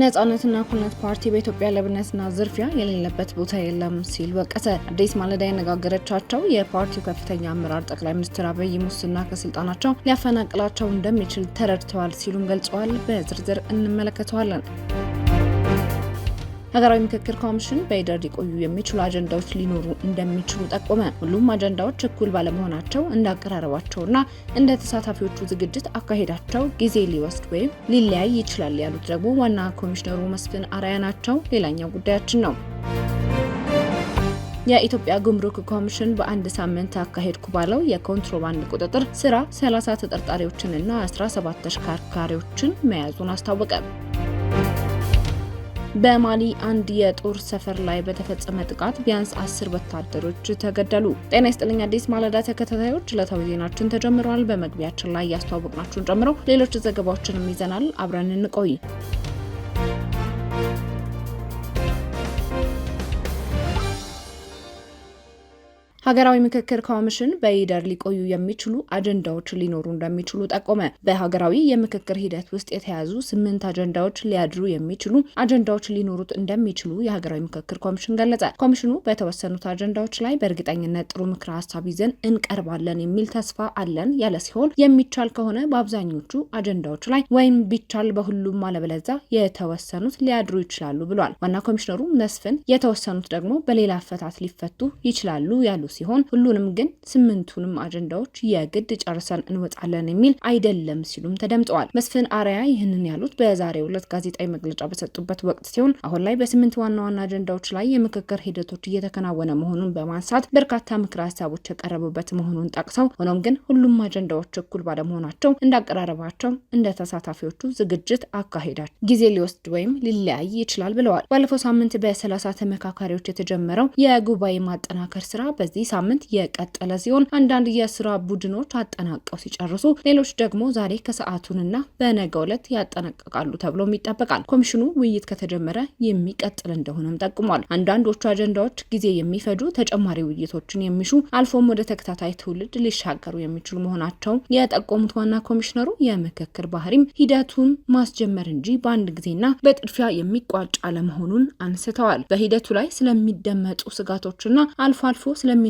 ነጻነትና እኩልነት ፓርቲ በኢትዮጵያ ለብነትና ዝርፊያ የሌለበት ቦታ የለም ሲል ወቀሰ። አዲስ ማለዳ ያነጋገረቻቸው የፓርቲው ከፍተኛ አመራር ጠቅላይ ሚኒስትር አብይ ሙስና ከስልጣናቸው ሊያፈናቅላቸው እንደሚችል ተረድተዋል ሲሉም ገልጸዋል። በዝርዝር እንመለከተዋለን። ሀገራዊ ምክክር ኮሚሽን በሂደር ሊቆዩ የሚችሉ አጀንዳዎች ሊኖሩ እንደሚችሉ ጠቆመ። ሁሉም አጀንዳዎች እኩል ባለመሆናቸው እንዳቀራረባቸውና እንደ ተሳታፊዎቹ ዝግጅት አካሄዳቸው ጊዜ ሊወስድ ወይም ሊለያይ ይችላል ያሉት ደግሞ ዋና ኮሚሽነሩ መስፍን አርአያ ናቸው። ሌላኛው ጉዳያችን ነው። የኢትዮጵያ ጉምሩክ ኮሚሽን በአንድ ሳምንት አካሄድኩ ባለው የኮንትሮባንድ ቁጥጥር ስራ 30 ተጠርጣሪዎችንና 17 ተሽከርካሪዎችን መያዙን አስታወቀ። በማሊ አንድ የጦር ሰፈር ላይ በተፈጸመ ጥቃት ቢያንስ 10 ወታደሮች ተገደሉ። ጤና ይስጥልኝ አዲስ ማለዳ ተከታታዮች፣ ዕለታዊ ዜናችን ተጀምረዋል። በመግቢያችን ላይ ያስተዋወቅናችሁን ጨምሮ ሌሎች ዘገባዎችንም ይዘናል። አብረን እንቆይ። ሀገራዊ ምክክር ኮሚሽን በሂደር ሊቆዩ የሚችሉ አጀንዳዎች ሊኖሩ እንደሚችሉ ጠቆመ። በሀገራዊ የምክክር ሂደት ውስጥ የተያዙ 8 አጀንዳዎች ሊያድሩ የሚችሉ አጀንዳዎች ሊኖሩት እንደሚችሉ የሀገራዊ ምክክር ኮሚሽን ገለጸ። ኮሚሽኑ በተወሰኑት አጀንዳዎች ላይ በእርግጠኝነት ጥሩ ምክረ ሀሳብ ይዘን እንቀርባለን የሚል ተስፋ አለን ያለ ሲሆን የሚቻል ከሆነ በአብዛኞቹ አጀንዳዎች ላይ ወይም ቢቻል በሁሉም አለበለዛ የተወሰኑት ሊያድሩ ይችላሉ ብሏል። ዋና ኮሚሽነሩ መስፍን የተወሰኑት ደግሞ በሌላ አፈታት ሊፈቱ ይችላሉ ያሉ ሲሆን ሁሉንም ግን 8ቱንም አጀንዳዎች የግድ ጨርሰን እንወጣለን የሚል አይደለም ሲሉም ተደምጠዋል። መስፍን አርአያ ይህንን ያሉት በዛሬው ዕለት ጋዜጣዊ መግለጫ በሰጡበት ወቅት ሲሆን አሁን ላይ በ8 ዋና ዋና አጀንዳዎች ላይ የምክክር ሂደቶች እየተከናወነ መሆኑን በማንሳት በርካታ ምክረ ሀሳቦች የቀረቡበት መሆኑን ጠቅሰው ሆኖም ግን ሁሉም አጀንዳዎች እኩል ባለመሆናቸው እንዳቀራረባቸው እንደ ተሳታፊዎቹ ዝግጅት አካሄዳቸው ጊዜ ሊወስድ ወይም ሊለያይ ይችላል ብለዋል። ባለፈው ሳምንት በ30 ተመካካሪዎች የተጀመረው የጉባኤ ማጠናከር ስራ በዚህ ሳምንት የቀጠለ ሲሆን አንዳንድ የስራ ቡድኖች አጠናቀው ሲጨርሱ ሌሎች ደግሞ ዛሬ ከሰዓቱንና በነገው ዕለት ያጠናቀቃሉ ተብሎም ይጠበቃል። ኮሚሽኑ ውይይት ከተጀመረ የሚቀጥል እንደሆነም ጠቁሟል። አንዳንዶቹ አጀንዳዎች ጊዜ የሚፈጁ ተጨማሪ ውይይቶችን የሚሹ አልፎም ወደ ተከታታይ ትውልድ ሊሻገሩ የሚችሉ መሆናቸው የጠቆሙት ዋና ኮሚሽነሩ የምክክር ባህሪም ሂደቱን ማስጀመር እንጂ በአንድ ጊዜና በጥድፊያ የሚቋጭ አለመሆኑን አንስተዋል። በሂደቱ ላይ ስለሚደመጡ ስጋቶችና አልፎ አልፎ ስለሚነሱ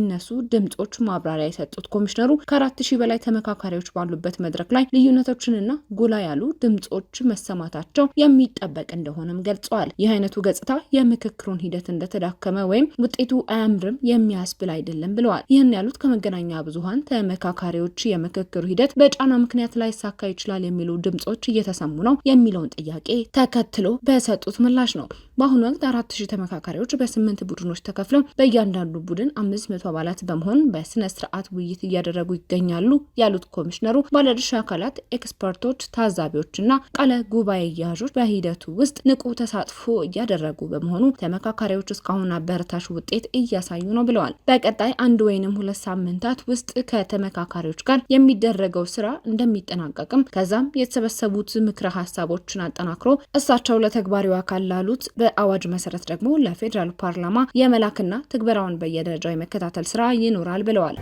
ድምጾች ማብራሪያ የሰጡት ኮሚሽነሩ ከ4000 በላይ ተመካካሪዎች ባሉበት መድረክ ላይ ልዩነቶችንና ጎላ ያሉ ድምጾች መሰማታቸው የሚጠበቅ እንደሆነም ገልጸዋል። ይህ አይነቱ ገጽታ የምክክሩን ሂደት እንደተዳከመ ወይም ውጤቱ አያምርም የሚያስብል አይደለም ብለዋል። ይህን ያሉት ከመገናኛ ብዙሃን ተመካካሪዎች የምክክሩ ሂደት በጫና ምክንያት ላይ ሳካ ይችላል የሚሉ ድምጾች እየተሰሙ ነው የሚለውን ጥያቄ ተከትሎ በሰጡት ምላሽ ነው። በአሁኑ ወቅት 4000 ተመካካሪዎች በ8 ቡድኖች ተከፍለው በእያንዳንዱ ቡድን 500 አባላት በመሆን በስነ ስርዓት ውይይት እያደረጉ ይገኛሉ ያሉት ኮሚሽነሩ ባለድርሻ አካላት፣ ኤክስፐርቶች፣ ታዛቢዎችና ቃለ ጉባኤ አያዦች በሂደቱ ውስጥ ንቁ ተሳትፎ እያደረጉ በመሆኑ ተመካካሪዎች እስካሁን አበረታች ውጤት እያሳዩ ነው ብለዋል። በቀጣይ 1 ወይንም 2 ሳምንታት ውስጥ ከተመካካሪዎች ጋር የሚደረገው ስራ እንደሚጠናቀቅም ከዛም የተሰበሰቡት ምክረ ሀሳቦችን አጠናክሮ እሳቸው ለተግባሪው አካል ላሉት በአዋጅ መሰረት ደግሞ ለፌዴራል ፓርላማ የመላክና ትግበራውን በየደረጃው የመከታተል ስራ ይኖራል ብለዋል።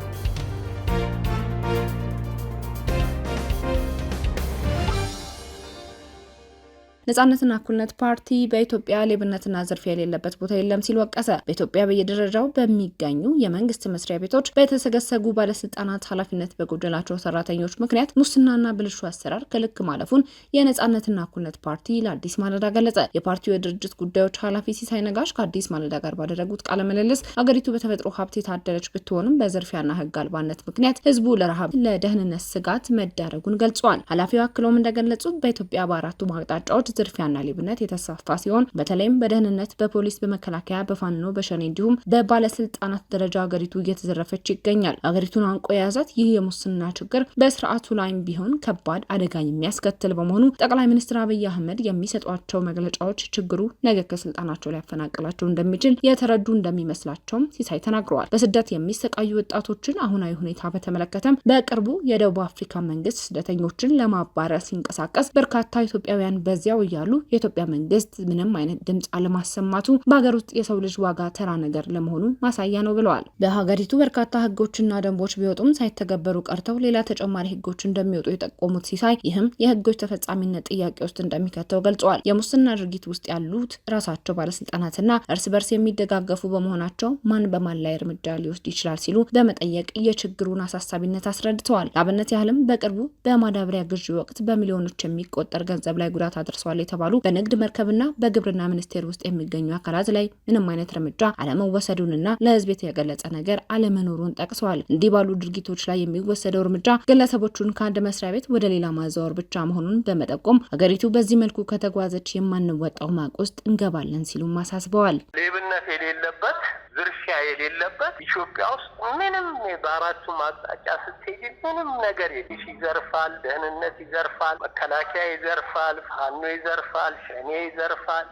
ነጻነትና እኩልነት ፓርቲ በኢትዮጵያ ሌብነትና ዝርፊያ የሌለበት ቦታ የለም ሲል ወቀሰ። በኢትዮጵያ በየደረጃው በሚገኙ የመንግስት መስሪያ ቤቶች በተሰገሰጉ ባለስልጣናት ኃላፊነት በጎደላቸው ሰራተኞች ምክንያት ሙስናና ብልሹ አሰራር ከልክ ማለፉን የነጻነትና እኩልነት ፓርቲ ለአዲስ ማለዳ ገለጸ። የፓርቲው የድርጅት ጉዳዮች ኃላፊ ሲሳይ ነጋሽ ከአዲስ ማለዳ ጋር ባደረጉት ቃለ ምልልስ አገሪቱ በተፈጥሮ ሀብት የታደለች ብትሆንም በዝርፊያና ህግ አልባነት ምክንያት ህዝቡ ለረሃብ፣ ለደህንነት ስጋት መዳረጉን ገልጸዋል። ኃላፊው አክለውም እንደገለጹት በኢትዮጵያ በአራቱ አቅጣጫዎች ዝርፊያና ሌብነት የተስፋፋ ሲሆን በተለይም በደህንነት፣ በፖሊስ፣ በመከላከያ፣ በፋኖ፣ በሸኔ እንዲሁም በባለስልጣናት ደረጃ ሀገሪቱ እየተዘረፈች ይገኛል። ሀገሪቱን አንቆ የያዛት ይህ የሙስና ችግር በስርዓቱ ላይም ቢሆን ከባድ አደጋ የሚያስከትል በመሆኑ ጠቅላይ ሚኒስትር አብይ አህመድ የሚሰጧቸው መግለጫዎች ችግሩ ነገ ከስልጣናቸው ሊያፈናቅላቸው እንደሚችል የተረዱ እንደሚመስላቸውም ሲሳይ ተናግረዋል። በስደት የሚሰቃዩ ወጣቶችን አሁናዊ ሁኔታ በተመለከተም በቅርቡ የደቡብ አፍሪካ መንግስት ስደተኞችን ለማባረር ሲንቀሳቀስ በርካታ ኢትዮጵያውያን በዚያው ይቆያሉ። የኢትዮጵያ መንግስት ምንም አይነት ድምጽ አለማሰማቱ በሀገር ውስጥ የሰው ልጅ ዋጋ ተራ ነገር ለመሆኑ ማሳያ ነው ብለዋል። በሀገሪቱ በርካታ ህጎችና ደንቦች ቢወጡም ሳይተገበሩ ቀርተው ሌላ ተጨማሪ ህጎች እንደሚወጡ የጠቆሙት ሲሳይ ይህም የህጎች ተፈጻሚነት ጥያቄ ውስጥ እንደሚከተው ገልጸዋል። የሙስና ድርጊት ውስጥ ያሉት ራሳቸው ባለስልጣናትና እርስ በርስ የሚደጋገፉ በመሆናቸው ማን በማን ላይ እርምጃ ሊወስድ ይችላል ሲሉ በመጠየቅ የችግሩን አሳሳቢነት አስረድተዋል። ለአብነት ያህልም በቅርቡ በማዳበሪያ ግዢ ወቅት በሚሊዮኖች የሚቆጠር ገንዘብ ላይ ጉዳት አድርሰዋል የተባሉ በንግድ መርከብና በግብርና ሚኒስቴር ውስጥ የሚገኙ አካላት ላይ ምንም አይነት እርምጃ አለመወሰዱንና ለህዝብ የተገለጸ ነገር አለመኖሩን ጠቅሰዋል። እንዲህ ባሉ ድርጊቶች ላይ የሚወሰደው እርምጃ ግለሰቦቹን ከአንድ መስሪያ ቤት ወደ ሌላ ማዛወር ብቻ መሆኑን በመጠቆም ሀገሪቱ በዚህ መልኩ ከተጓዘች የማንወጣው ማቅ ውስጥ እንገባለን ሲሉም አሳስበዋል። ሌብነት የሌለበት ዝርፊያ የሌለበት ኢትዮጵያ ውስጥ ምንም በአራቱም አቅጣጫ ስትሄጂ ምንም ነገር የለሽ። ይዘርፋል፣ ደህንነት ይዘርፋል፣ መከላከያ ይዘርፋል፣ ፋኖ ይዘርፋል፣ ሸኔ ይዘርፋል፣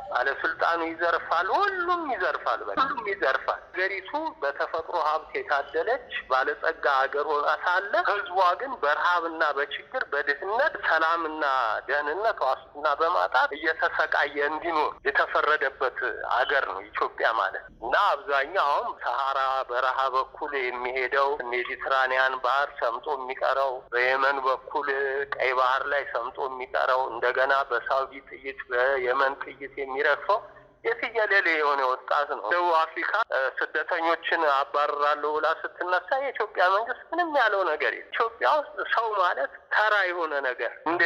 ባለስልጣኑ ይዘርፋል፣ ሁሉም ይዘርፋል፣ ሁሉም ይዘርፋል። ሀገሪቱ በተፈጥሮ ሀብት የታደለች ባለጸጋ ሀገር ሆና ሳለ ህዝቧ ግን በረሃብና በችግር በድህነት ሰላምና ደህንነት ዋስትና በማጣት እየተሰቃየ እንዲኖር የተፈረደበት ሀገር ነው ኢትዮጵያ ማለት እና አብዛኛውም ሰሃራ በረሃ በኩል የሚሄደው ሜዲትራኒያን ባህር ሰምጦ የሚቀረው፣ በየመን በኩል ቀይ ባህር ላይ ሰምጦ የሚቀረው፣ እንደገና በሳውዲ ጥይት በየመን ጥይት የሚረግፈው የትየለሌ የሆነ ወጣት ነው። ደቡብ አፍሪካ ስደተኞችን አባረራለሁ ብላ ስትነሳ የኢትዮጵያ መንግስት ምንም ያለው ነገር የለም። ኢትዮጵያ ውስጥ ሰው ማለት ተራ የሆነ ነገር እንደ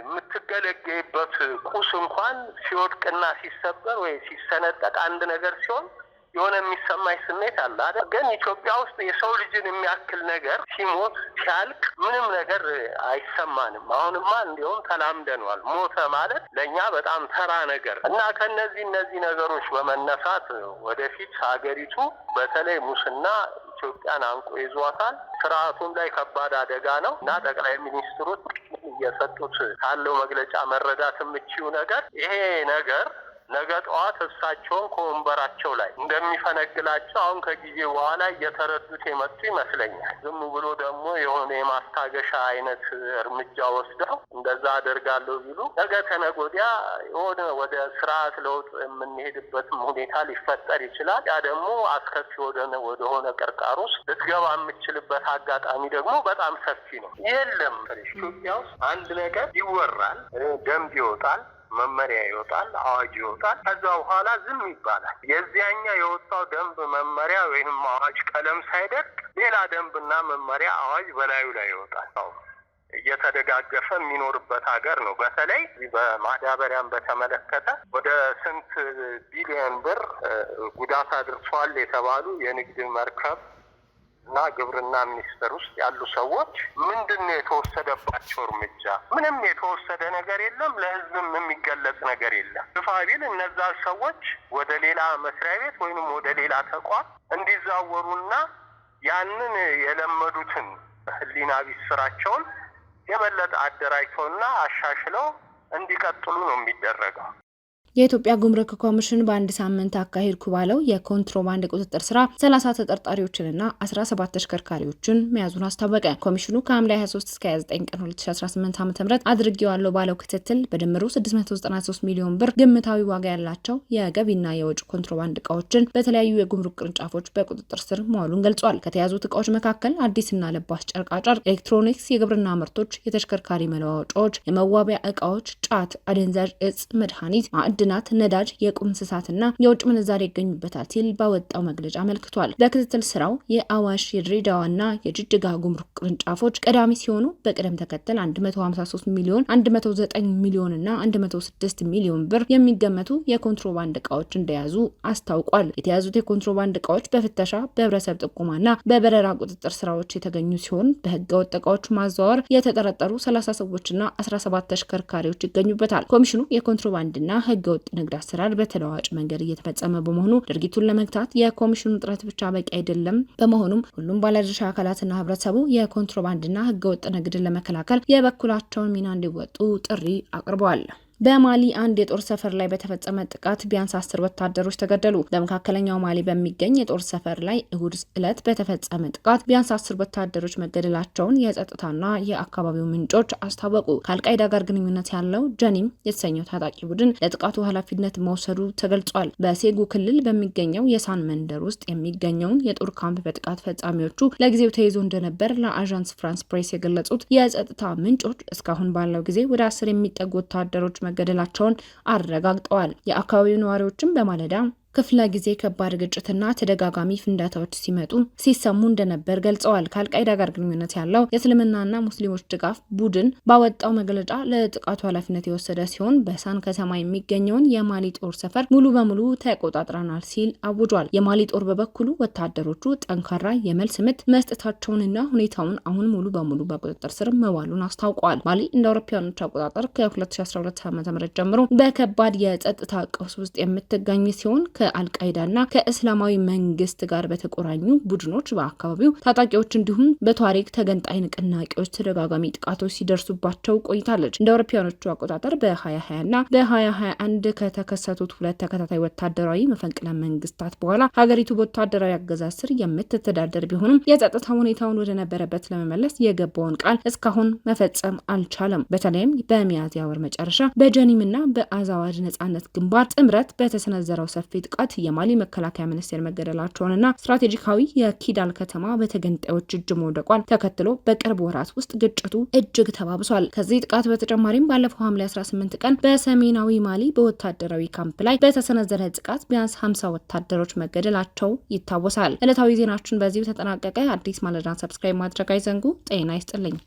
የምትገለገልበት ቁስ እንኳን ሲወድቅና ሲሰበር ወይ ሲሰነጠቅ አንድ ነገር ሲሆን የሆነ የሚሰማኝ ስሜት አለ አይደል? ግን ኢትዮጵያ ውስጥ የሰው ልጅን የሚያክል ነገር ሲሞት ሲያልቅ ምንም ነገር አይሰማንም። አሁንማ እንዲሁም ተላምደኗል። ሞተ ማለት ለእኛ በጣም ተራ ነገር እና ከነዚህ ነገሮች በመነሳት ወደፊት ሀገሪቱ በተለይ ሙስና ኢትዮጵያን አንቆ ይዟታል። ስርዓቱም ላይ ከባድ አደጋ ነው እና ጠቅላይ ሚኒስትሩ እየሰጡት ካለው መግለጫ መረዳት የምችው ነገር ይሄ ነገር ነገ ጠዋት እሳቸውን ከወንበራቸው ላይ እንደሚፈነግላቸው አሁን ከጊዜ በኋላ እየተረዱት የመጡ ይመስለኛል። ዝም ብሎ ደግሞ የሆነ የማስታገሻ አይነት እርምጃ ወስደው እንደዛ አደርጋለሁ ቢሉ ነገ ከነገ ወዲያ የሆነ ወደ ስርዓት ለውጥ የምንሄድበትም ሁኔታ ሊፈጠር ይችላል። ያ ደግሞ አስከፊ ወደሆነ ቅርቃር ውስጥ ልትገባ የምችልበት አጋጣሚ ደግሞ በጣም ሰፊ ነው። የለም ኢትዮጵያ ውስጥ አንድ ነገር ይወራል፣ ደንብ ይወጣል፣ መመሪያ ይወጣል፣ አዋጅ ይወጣል። ከዛ በኋላ ዝም ይባላል። የዚያኛ የወጣው ደንብ መመሪያ ወይም አዋጅ ቀለም ሳይደርቅ ሌላ ደንብና መመሪያ አዋጅ በላዩ ላይ ይወጣል። እየተደጋገፈ የሚኖርበት ሀገር ነው። በተለይ በማዳበሪያን በተመለከተ ወደ ስንት ቢሊዮን ብር ጉዳት አድርሷል የተባሉ የንግድ መርከብ እና ግብርና ሚኒስቴር ውስጥ ያሉ ሰዎች ምንድነው የተወሰደባቸው እርምጃ? ምንም የተወሰደ ነገር የለም። ለህዝብም የሚገለጽ ነገር የለም። ግፋቢል እነዛ ሰዎች ወደ ሌላ መስሪያ ቤት ወይንም ወደ ሌላ ተቋም እንዲዛወሩና ያንን የለመዱትን ህሊና ቢስ ስራቸውን የበለጠ አደራጅተውና አሻሽለው እንዲቀጥሉ ነው የሚደረገው። የኢትዮጵያ ጉምሩክ ኮሚሽን በአንድ ሳምንት አካሄድኩ ባለው የኮንትሮባንድ ቁጥጥር ስራ 30 ተጠርጣሪዎችንና 17 ተሽከርካሪዎችን መያዙን አስታወቀ። ኮሚሽኑ ከሐምሌ 23 እስከ 29 ቀን 2018 ዓ.ም አድርጌዋለሁ ባለው ክትትል በድምሩ 693 ሚሊዮን ብር ግምታዊ ዋጋ ያላቸው የገቢና የወጭ ኮንትሮባንድ እቃዎችን በተለያዩ የጉምሩክ ቅርንጫፎች በቁጥጥር ስር መዋሉን ገልጿል። ከተያዙት እቃዎች መካከል አዲስና ለባሽ ጨርቃጨርቅ፣ ኤሌክትሮኒክስ፣ የግብርና ምርቶች፣ የተሽከርካሪ መለዋወጫዎች፣ የመዋቢያ እቃዎች፣ ጫት፣ አደንዛዥ እጽ፣ መድኃኒት፣ ማዕድናት፣ ነዳጅ፣ የቁም እንስሳትና የውጭ ምንዛሬ ይገኙበታል ሲል ባወጣው መግለጫ አመልክቷል። በክትትል ስራው የአዋሽ የድሬዳዋና የጅጅጋ ጉምሩክ ቅርንጫፎች ቀዳሚ ሲሆኑ በቅደም ተከተል 153 ሚሊዮን፣ 109 ሚሊዮን እና 106 ሚሊዮን ብር የሚገመቱ የኮንትሮባንድ እቃዎች እንደያዙ አስታውቋል። የተያዙት የኮንትሮባንድ እቃዎች በፍተሻ በህብረተሰብ ጥቆማና በበረራ ቁጥጥር ስራዎች የተገኙ ሲሆን በህገወጥ እቃዎች ማዘዋወር የተጠረጠሩ 30 ሰዎችና 17 ተሽከርካሪዎች ይገኙበታል። ኮሚሽኑ የኮንትሮባንድና ህገወጥ ንግድ አሰራር በተለዋዋጭ መንገድ እየተፈጸመ በመሆኑ ድርጊቱን ለመግታት የኮሚሽኑ ጥረት ብቻ በቂ አይደለም። በመሆኑም ሁሉም ባለድርሻ አካላትና ህብረተሰቡ የኮንትሮባንድና ህገወጥ ንግድን ለመከላከል የበኩላቸውን ሚና እንዲወጡ ጥሪ አቅርበዋል። በማሊ አንድ የጦር ሰፈር ላይ በተፈጸመ ጥቃት ቢያንስ 10 ወታደሮች ተገደሉ። በመካከለኛው ማሊ በሚገኝ የጦር ሰፈር ላይ እሁድ ዕለት በተፈጸመ ጥቃት ቢያንስ 10 ወታደሮች መገደላቸውን የጸጥታና የአካባቢው ምንጮች አስታወቁ። ከአልቃይዳ ጋር ግንኙነት ያለው ጀኒም የተሰኘው ታጣቂ ቡድን ለጥቃቱ ኃላፊነት መውሰዱ ተገልጿል። በሴጉ ክልል በሚገኘው የሳን መንደር ውስጥ የሚገኘውን የጦር ካምፕ በጥቃት ፈጻሚዎቹ ለጊዜው ተይዞ እንደነበር ለአዣንስ ፍራንስ ፕሬስ የገለጹት የጸጥታ ምንጮች እስካሁን ባለው ጊዜ ወደ 10 የሚጠጉ ወታደሮች መገደላቸውን አረጋግጠዋል። የአካባቢው ነዋሪዎችም በማለዳ ክፍለ ጊዜ ከባድ ግጭትና ተደጋጋሚ ፍንዳታዎች ሲሰሙ እንደነበር ገልጸዋል። ከአልቃይዳ ጋር ግንኙነት ያለው የእስልምናና ሙስሊሞች ድጋፍ ቡድን ባወጣው መግለጫ ለጥቃቱ ኃላፊነት የወሰደ ሲሆን በሳን ከተማ የሚገኘውን የማሊ ጦር ሰፈር ሙሉ በሙሉ ተቆጣጥረናል ሲል አውጇል። የማሊ ጦር በበኩሉ ወታደሮቹ ጠንካራ የመልስ ምት መስጠታቸውንና ሁኔታውን አሁን ሙሉ በሙሉ በቁጥጥር ስር መዋሉን አስታውቋል። ማሊ እንደ አውሮፓውያኖች አቆጣጠር ከ2012 ዓ.ም ጀምሮ በከባድ የጸጥታ ቀውስ ውስጥ የምትገኝ ሲሆን ከአልቃይዳና ከእስላማዊ መንግስት ጋር በተቆራኙ ቡድኖች በአካባቢው ታጣቂዎች እንዲሁም በቷሪክ ተገንጣይ ንቅናቄዎች ተደጋጋሚ ጥቃቶች ሲደርሱባቸው ቆይታለች። እንደ አውሮፓውያኖቹ አቆጣጠር በ2020 እና በ2021 ከተከሰቱት 2 ተከታታይ ወታደራዊ መፈንቅለ መንግስታት በኋላ ሀገሪቱ በወታደራዊ አገዛዝ ስር የምትተዳደር ቢሆንም የጸጥታ ሁኔታውን ወደ ነበረበት ለመመለስ የገባውን ቃል እስካሁን መፈጸም አልቻለም። በተለይም በሚያዝያ ወር መጨረሻ በጀኒምና በአዛዋድ ነጻነት ግንባር ጥምረት በተሰነዘረው ሰፊ ጥቃት የማሊ መከላከያ ሚኒስቴር መገደላቸውንና ስትራቴጂካዊ የኪዳል ከተማ በተገንጣዮች እጅ መውደቋን ተከትሎ በቅርብ ወራት ውስጥ ግጭቱ እጅግ ተባብሷል። ከዚህ ጥቃት በተጨማሪም ባለፈው ሐምሌ 18 ቀን በሰሜናዊ ማሊ በወታደራዊ ካምፕ ላይ በተሰነዘረ ጥቃት ቢያንስ 50 ወታደሮች መገደላቸው ይታወሳል። ዕለታዊ ዜናችን በዚሁ ተጠናቀቀ። አዲስ ማለዳ ሰብስክራይብ ማድረግ አይዘንጉ። ጤና ይስጥልኝ።